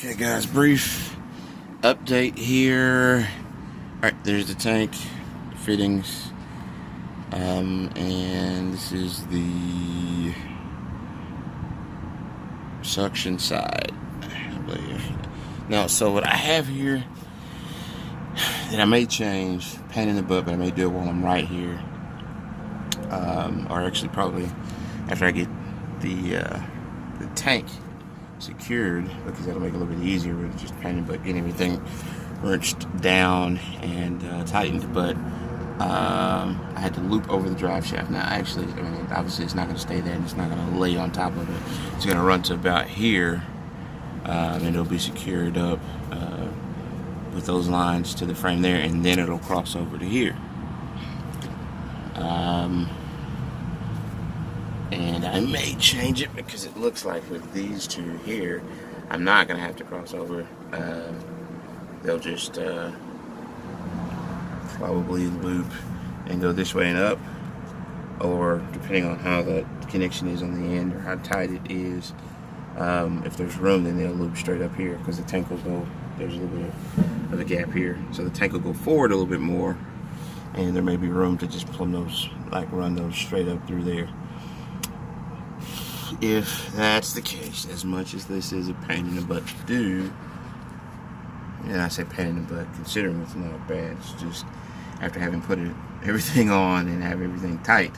Okay guys, brief update here. Alright, there's the tank fittings, and this is the suction side, I believe. Now, so what I have here that I may change, pain in the butt, but I may do it while I'm right here, or actually probably after I get the tank secured, because that'll make it a little bit easier with just pain in the butt, getting everything wrenched down and tightened. But I had to loop over the drive shaft. Now, actually, I mean, obviously it's not going to stay there and it's not going to lay on top of it. It's going to run to about here, and it'll be secured up with those lines to the frame there, and then it'll cross over to here. And I may change it because it looks like with these two here, I'm not going to have to cross over. They'll just probably loop and go this way and up, or depending on how the connection is on the end or how tight it is, if there's room, then they'll loop straight up here, because the tank will go, there's a little bit of a gap here, so the tank will go forward a little bit more, and there may be room to just plumb those, like run those straight up through there. If that's the case, as much as this is a pain in the butt to do, and I say pain in the butt considering it's not bad, it's just after having put everything on and have everything tight,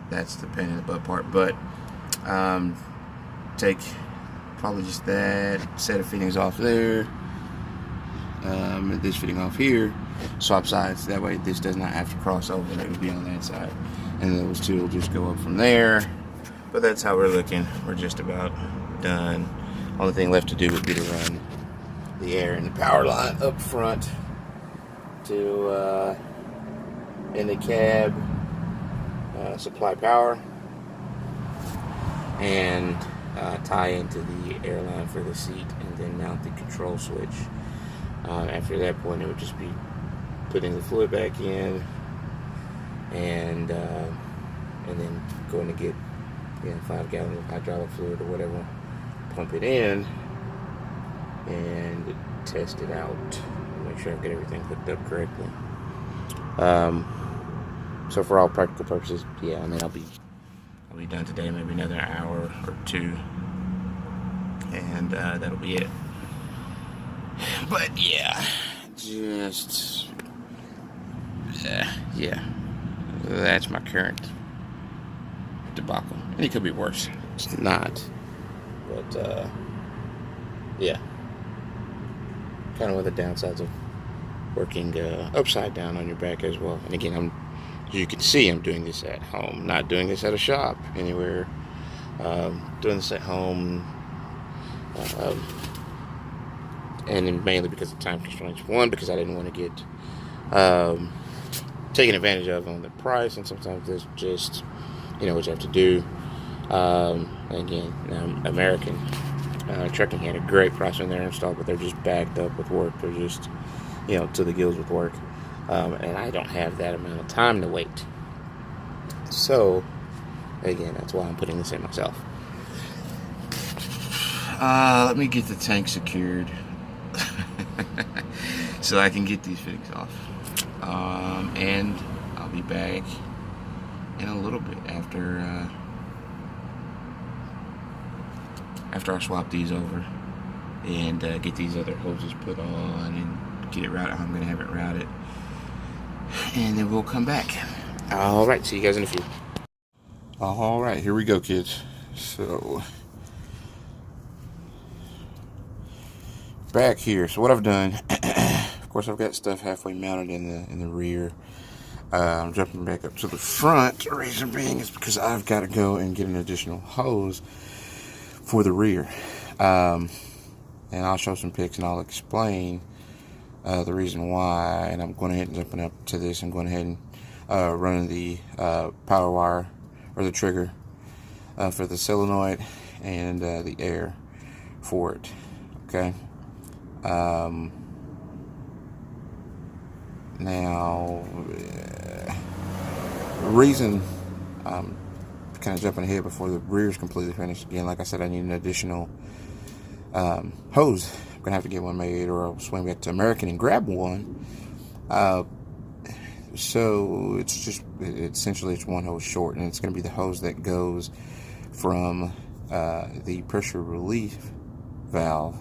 that's the pain in the butt part. But take probably just that set of fittings off there, this fitting off here, swap sides, that way this does not have to cross over, and it would be on that side, and those two will just go up from there. But that's how we're looking. We're just about done. Only thing left to do would be to run the air and the power line up front to in the cab, supply power, and tie into the air line for the seat, and then mount the control switch. After that point, it would just be putting the fluid back in, and then going to get 5 gallons of hydraulic fluid or whatever, pump it in and test it out, make sure I get everything hooked up correctly. So for all practical purposes, yeah, I mean, I'll be done today, maybe another hour or two, and that'll be it. But yeah, just yeah, that's my current debacle, and it could be worse. It's not, but yeah, kind of one of the downsides of working upside down on your back as well. And again, as you can see, I'm doing this at home, not doing this at a shop anywhere. Doing this at home, and then mainly because of time constraints. One, because I didn't want to get taken advantage of on the price, and sometimes there's just, what you have to do. Again, American Trucking had a great price on their install, but they're just backed up with work. They're just, to the gills with work. And I don't have that amount of time to wait. So, again, that's why I'm putting this in myself. Let me get the tank secured so I can get these fittings off. And I'll be back in a little bit after I swap these over and get these other hoses put on and get it routed how I'm going to have it routed, and then we'll come back. Alright, see you guys in a few. Alright, here we go, kids. So back here, so what I've done, of course I've got stuff halfway mounted in the rear. I'm jumping back up to the front. The reason being is because I've got to go and get an additional hose for the rear, and I'll show some pics and I'll explain the reason why. And I'm going ahead and jumping up to this and going ahead and running the power wire, or the trigger, for the solenoid and the air for it. Okay. Now, the reason I'm kind of jumping ahead before the rear is completely finished, again, like I said, I need an additional hose I'm gonna have to get one made, or I'll swing back to American and grab one. So it's essentially it's one hose short, and it's gonna be the hose that goes from the pressure relief valve.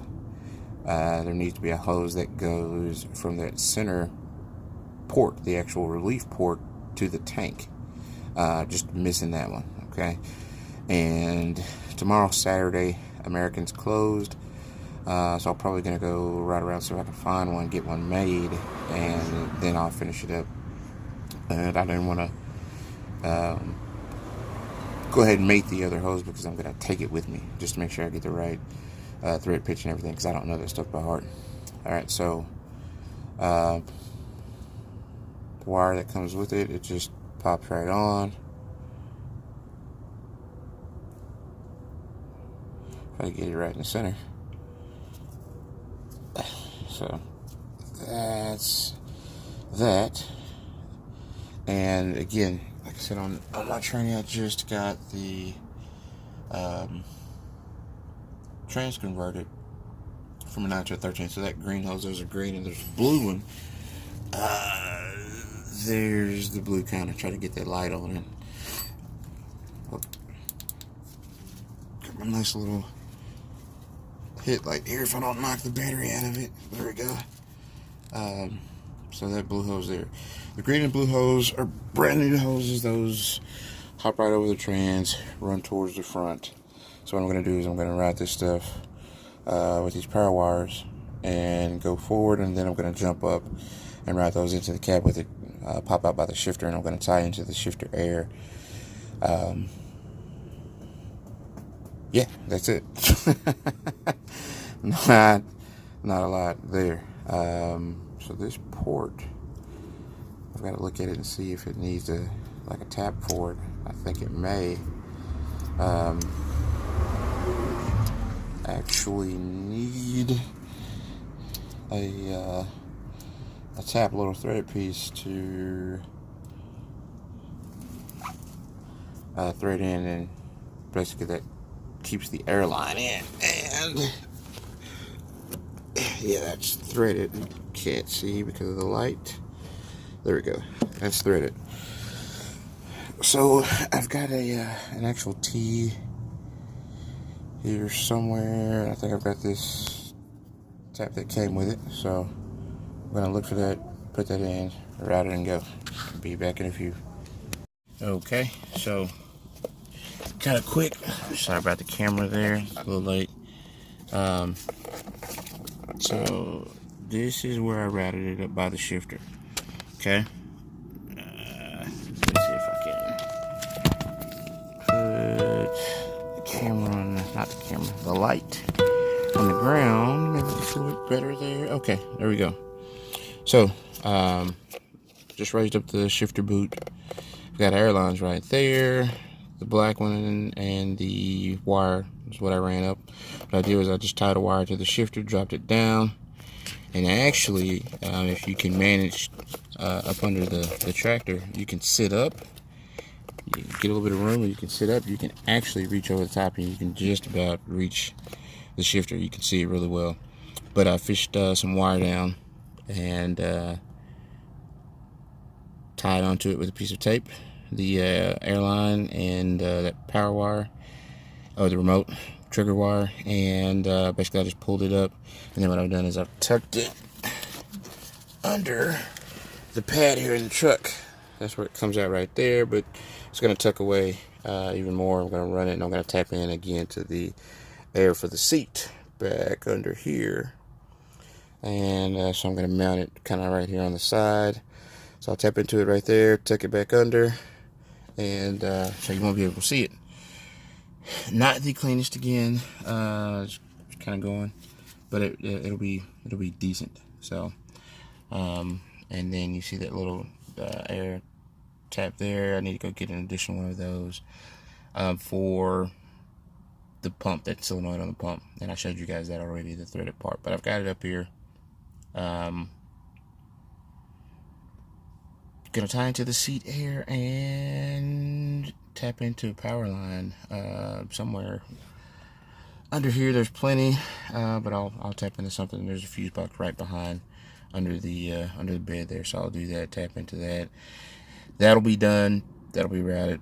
There needs to be a hose that goes from that center port, the actual relief port, to the tank. Just missing that one. Okay. And tomorrow, Saturday, American's closed, so I'm probably gonna go right around see if I can find one, get one made, and then I'll finish it up. And I didn't want to go ahead and mate the other hose because I'm gonna take it with me just to make sure I get the right thread pitch and everything, because I don't know that stuff by heart. All right, so the wire that comes with it, it just pops right on. Try to get it right in the center. So that's that. And again, like I said, on my training, I just got the trans converted from a 9 to a 13. So that green hose, there's a green and there's a blue one. There's the blue kind. I try to get that light on it. Got my nice little hit light here if I don't knock the battery out of it. There we go. So that blue hose there. The green and blue hose are brand new hoses. Those hop right over the trans, run towards the front. So what I'm going to do is I'm going to route this stuff with these power wires and go forward, and then I'm going to jump up and route those into the cab with it, pop out by the shifter, and I'm going to tie into the shifter air. Yeah, that's it. not a lot there. So this port, I've got to look at it and see if it needs a tap for it. I think it may actually need a tap little threaded piece to thread in, and basically that keeps the airline in. And yeah, that's threaded. You can't see because of the light. There we go. That's threaded. So I've got an actual T here somewhere. I think I've got this tap that came with it. So I'm gonna look for that, put that in, route it, and go. Be back in a few. Okay, so kind of quick. Sorry about the camera there. It's a little late. So this is where I routed it up by the shifter. Okay. Let's see if I can put the camera on, not the camera, the light on the ground. Maybe it's a little bit better there. Okay, there we go. So, just raised up the shifter boot. We've got airlines right there. The black one and the wire is what I ran up. What I did was I just tied a wire to the shifter, dropped it down, and actually, if you can manage up under the tractor, you can sit up. You get a little bit of room, and you can sit up. You can actually reach over the top, and you can just about reach the shifter. You can see it really well. But I fished some wire down and tied onto it with a piece of tape, the airline and that power wire, or the remote trigger wire, and basically I just pulled it up, and then what I've done is I've tucked it under the pad here in the truck. That's where it comes out right there, but it's going to tuck away even more. I'm going to run it, and I'm going to tap in again to the air for the seat back under here, and so I'm going to mount it kind of right here on the side. So I'll tap into it right there, tuck it back under, and so you won't be able to see it. Not the cleanest again, it's kind of going, but it'll be decent. So, and then you see that little air tap there. I need to go get an additional one of those for the pump, that solenoid on the pump, and I showed you guys that already, the threaded part. But I've got it up here. Gonna tie into the seat air and tap into a power line somewhere Under here, there's plenty, but I'll tap into something. There's a fuse box right behind under the bed there, so I'll do that. Tap into that. That'll be done. That'll be routed.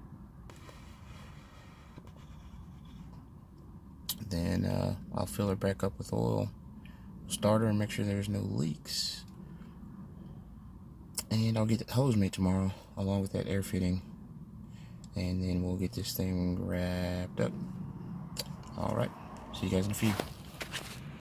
Then I'll fill her back up with oil, start her, and make sure there's no leaks. And I'll get the hose made tomorrow along with that air fitting, and then we'll get this thing wrapped up. All right, see you guys in a few.